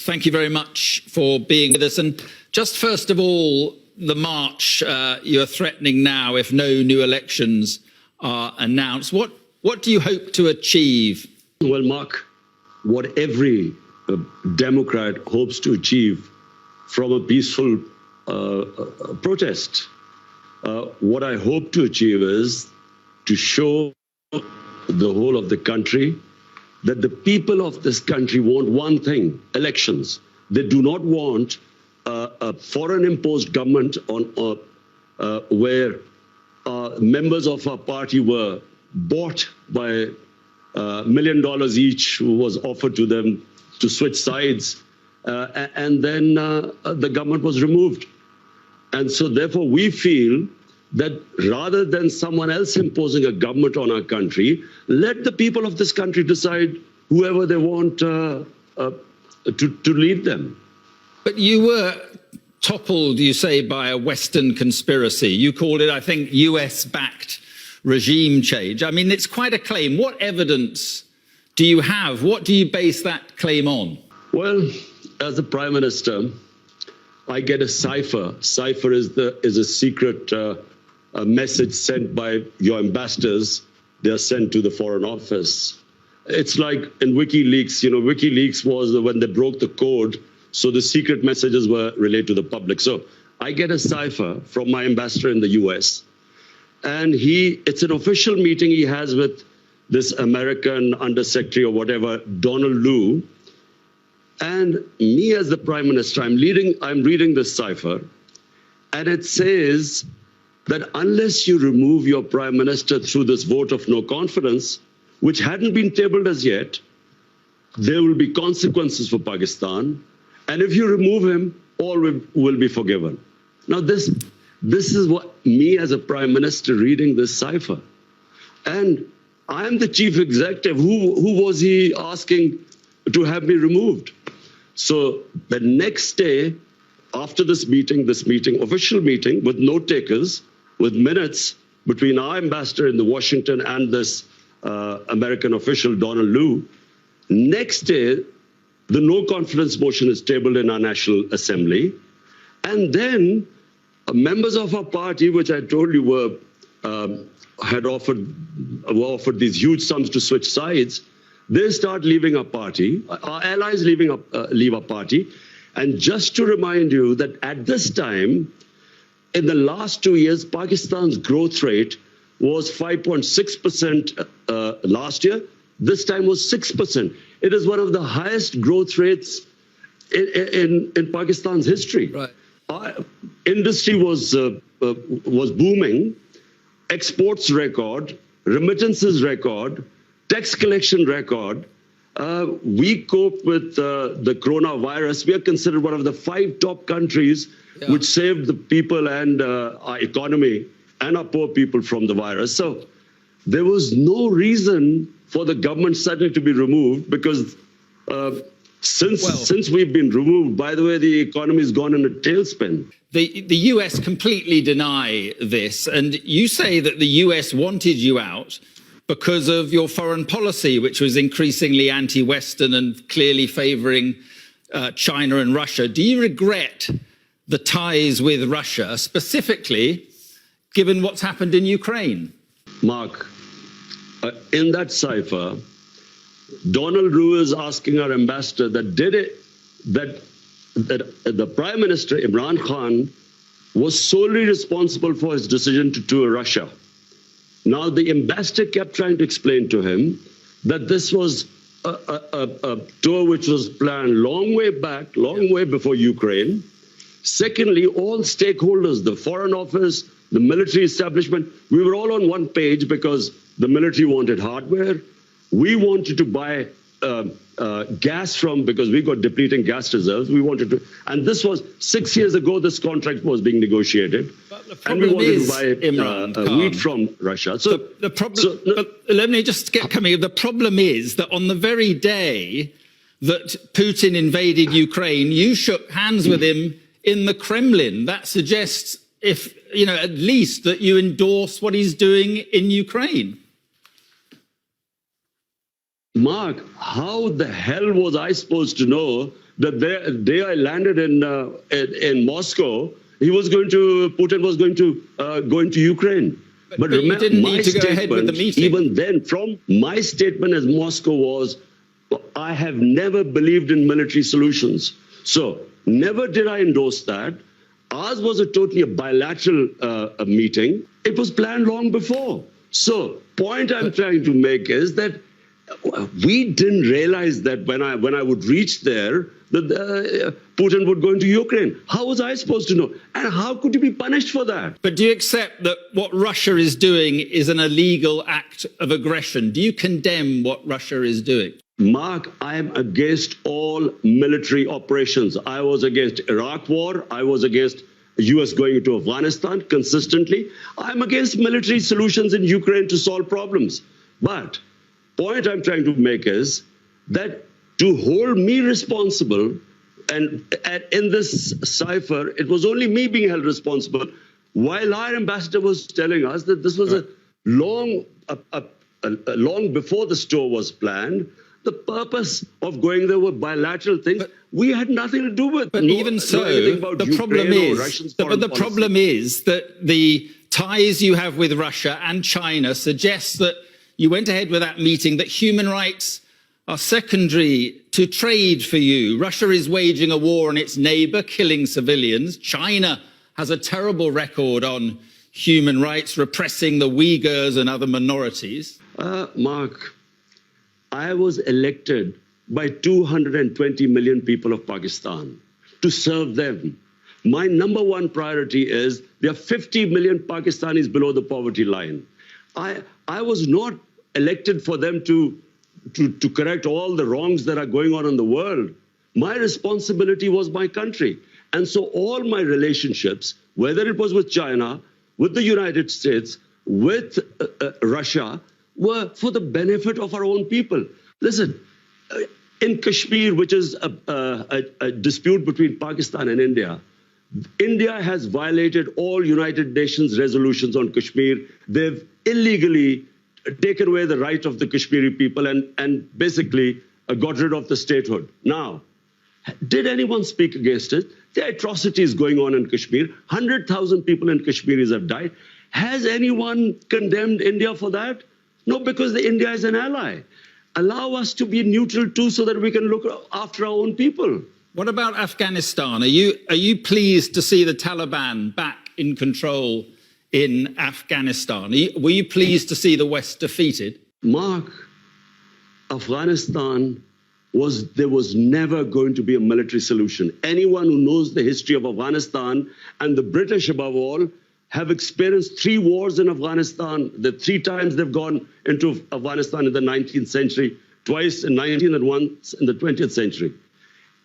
thank you very much for being with us. And just first of all, the march you're threatening now if no new elections are announced. What do you hope to achieve? Well, Mark, what every Democrat hopes to achieve from a peaceful protest. What I hope to achieve is to show the whole of the country that the people of this country want one thing: elections. They do not want a foreign-imposed government where members of our party were bought by $1 million each, who was offered to them to switch sides, and then the government was removed. And so therefore we feel that rather than someone else imposing a government on our country, let the people of this country decide whoever they want to lead them. But you were toppled, you say, by a Western conspiracy. You called it, I think, US-backed regime change. I mean, it's quite a claim. What evidence do you have? What do you base that claim on? Well, as the Prime Minister, I get a cipher. Cipher is a secret message sent by your ambassadors. They are sent to the Foreign Office. It's like in WikiLeaks. You know, WikiLeaks was when they broke the code, so the secret messages were relayed to the public. So I get a cipher from my ambassador in the US, and it's an official meeting he has with this American undersecretary or whatever, Donald Lu. And me as the Prime Minister, I'm reading this cipher, and it says that unless you remove your Prime Minister through this vote of no confidence, which hadn't been tabled as yet, there will be consequences for Pakistan. And if you remove him, all will be forgiven. Now, this is what me as a Prime Minister reading this cipher. And I am the chief executive. Who was he asking to have me removed? So the next day, after this meeting, official meeting with note takers, with minutes between our ambassador in Washington and this American official, Donald Lu, next day, the no confidence motion is tabled in our National Assembly. And then members of our party, which I told you were offered these huge sums to switch sides, they start leaving our party. Our allies leave our party. And just to remind you that at this time, in the last 2 years, Pakistan's growth rate was 5.6% last year. This time was 6%. It is one of the highest growth rates in Pakistan's history. Right. Our industry was booming, exports record, remittances record, tax collection record. We cope with the coronavirus. We are considered one of the 5 top countries which saved the people and our economy and our poor people from the virus. So there was no reason for the government suddenly to be removed, because since we've been removed, by the way, the economy has gone in a tailspin. The US completely deny this, and you say that the US wanted you out because of your foreign policy, which was increasingly anti-Western and clearly favouring China and Russia. Do you regret the ties with Russia, specifically given what's happened in Ukraine? Mark, in that cipher, Donald Lu is asking our ambassador that the Prime Minister, Imran Khan, was solely responsible for his decision to tour Russia. Now, the ambassador kept trying to explain to him that this was a tour which was planned long way back, long way before Ukraine. Secondly, all stakeholders, the Foreign Office, the military establishment, we were all on one page because the military wanted hardware. We wanted to buy gas because we got depleting gas reserves. We wanted to, and this was 6 years ago, this contract was being negotiated. And we wanted to buy wheat from Russia. So the problem, let me just get coming. The problem is that on the very day that Putin invaded Ukraine, you shook hands with him in the Kremlin. That suggests, at least that you endorse what he's doing in Ukraine. Mark, how the hell was I supposed to know the day I landed in Moscow, Putin was going to go into Ukraine. But you didn't need to go ahead with the meeting. Even then, from my statement as Moscow was, I have never believed in military solutions. So never did I endorse that. Ours was a bilateral meeting. It was planned long before. So point I'm trying to make is that we didn't realize that when I would reach there, that Putin would go into Ukraine. How was I supposed to know? And how could you be punished for that? But do you accept that what Russia is doing is an illegal act of aggression? Do you condemn what Russia is doing? Mark, I am against all military operations. I was against Iraq war. I was against the US going into Afghanistan consistently. I'm against military solutions in Ukraine to solve problems. But point I'm trying to make is that to hold me responsible, and in this cipher, it was only me being held responsible, while our ambassador was telling us that this was a long before the tour was planned. The purpose of going there were bilateral things we had nothing to do with. But even so, the problem is that the ties you have with Russia and China suggest that you went ahead with that meeting, that human rights are secondary to trade for you. Russia is waging a war on its neighbor, killing civilians. China has a terrible record on human rights, repressing the Uyghurs and other minorities. Mark, I was elected by 220 million people of Pakistan to serve them. My number one priority is there are 50 million Pakistanis below the poverty line. I was not elected for them to correct all the wrongs that are going on in the world. My responsibility was my country. And so all my relationships, whether it was with China, with the United States, with Russia, were for the benefit of our own people. Listen, in Kashmir, which is a dispute between Pakistan and India, India has violated all United Nations resolutions on Kashmir. They've illegally taken away the right of the Kashmiri people and basically got rid of the statehood. Now, did anyone speak against it? There are atrocities going on in Kashmir. 100,000 people in Kashmir have died. Has anyone condemned India for that? No, because India is an ally. Allow us to be neutral too so that we can look after our own people. What about Afghanistan? Are you pleased to see the Taliban back in control in Afghanistan? Were you pleased to see the West defeated? Mark, Afghanistan there was never going to be a military solution. Anyone who knows the history of Afghanistan, and the British above all, have experienced 3 wars in Afghanistan. The 3 times they've gone into Afghanistan in the 19th century, twice in 19th and once in the 20th century.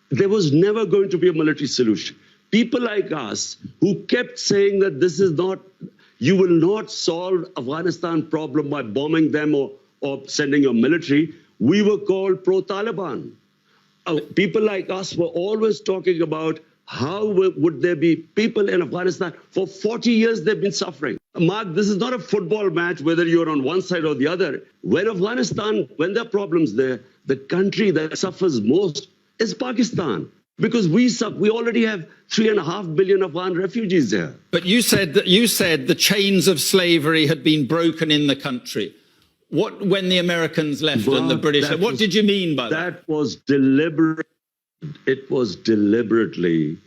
There was never going to be a military solution. People like us who kept saying that this is not, you will not solve Afghanistan problem by bombing them or sending your military, we were called pro-Taliban. People like us were always talking about how would there be people in Afghanistan? For 40 years, they've been suffering. Mark, this is not a football match, whether you're on one side or the other. When there are problems there, the country that suffers most is Pakistan. Because we already have 3.5 billion Afghan refugees there. But you said the chains of slavery had been broken in the country. When the Americans left and the British, what did you mean by that? That was deliberate. It was deliberately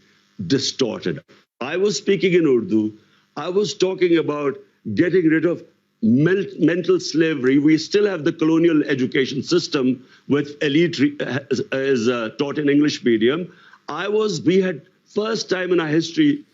distorted. I was speaking in Urdu. I was talking about getting rid of mental slavery. We still have the colonial education system with elite is taught in English medium. We had first time in our history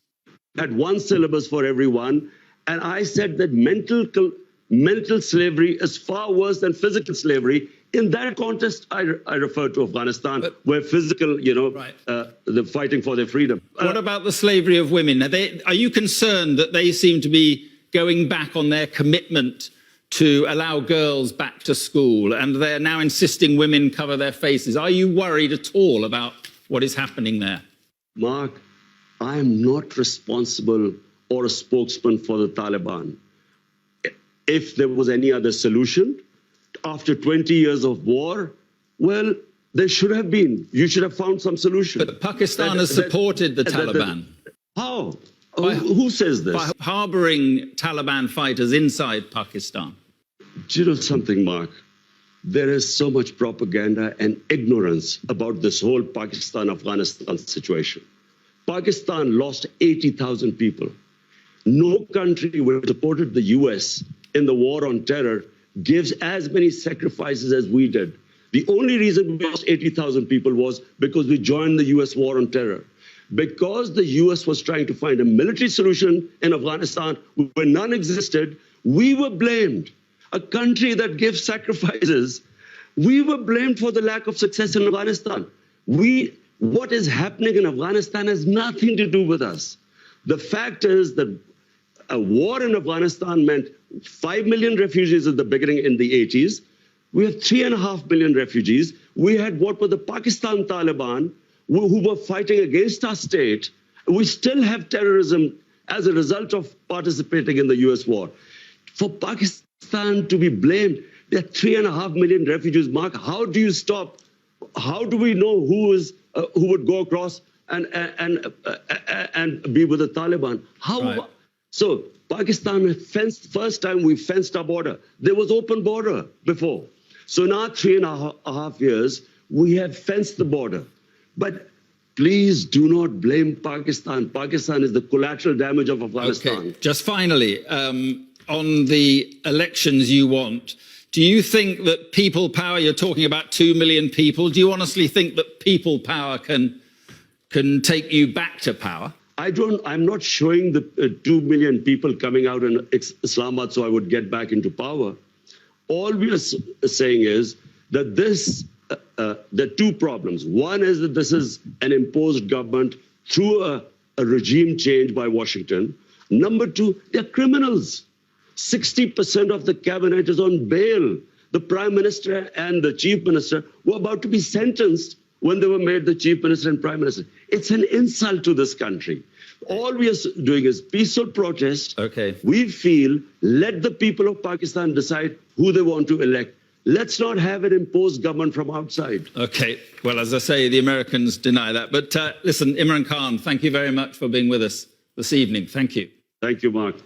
had one syllabus for everyone. And I said that mental slavery is far worse than physical slavery. In that context, I refer to Afghanistan, where physical, they're fighting for their freedom. What about the slavery of women? Are you concerned that they seem to be going back on their commitment to allow girls back to school, and they're now insisting women cover their faces? Are you worried at all about what is happening there? Mark, I am not responsible or a spokesman for the Taliban. If there was any other solution, after 20 years of war, well, There should have been. You should have found some solution. But Pakistan has supported the Taliban. How? Who says this? By harboring Taliban fighters inside Pakistan. Do you know something, Mark? There is so much propaganda and ignorance about this whole Pakistan-Afghanistan situation. Pakistan lost 80,000 people. No country which supported the US in the war on terror gives as many sacrifices as we did. The only reason we lost 80,000 people was because we joined the US war on terror. Because the US was trying to find a military solution in Afghanistan where none existed, we were blamed. A country that gives sacrifices, we were blamed for the lack of success in Afghanistan. What is happening in Afghanistan has nothing to do with us. The fact is that a war in Afghanistan meant 5 million refugees at the beginning in the 80s. We have 3.5 million refugees. We had what were the Pakistan Taliban who were fighting against our state. We still have terrorism as a result of participating in the US war. For Pakistan to be blamed, there are 3.5 million refugees. Mark, how do you stop? How do we know who would go across and be with the Taliban? How? Right. So Pakistan fenced, first time we fenced our border. There was open border before. So now 3.5 years, we have fenced the border. But please do not blame Pakistan. Pakistan is the collateral damage of Afghanistan. Okay. Just finally, on the elections you want, do you think that people power, you're talking about 2 million people, do you honestly think that people power can take you back to power? I'm not showing the 2 million people coming out in Islamabad so I would get back into power. All we are saying is that there are two problems. One is that this is an imposed government through a regime change by Washington. Number two, they're criminals. 60% of the cabinet is on bail. The prime minister and the chief minister were about to be sentenced when they were made the chief minister and prime minister. It's an insult to this country. All we are doing is peaceful protest. Okay. We feel, let the people of Pakistan decide who they want to elect. Let's not have an imposed government from outside. Okay. Well, as I say, the Americans deny that. But listen, Imran Khan, thank you very much for being with us this evening. Thank you. Thank you, Mark.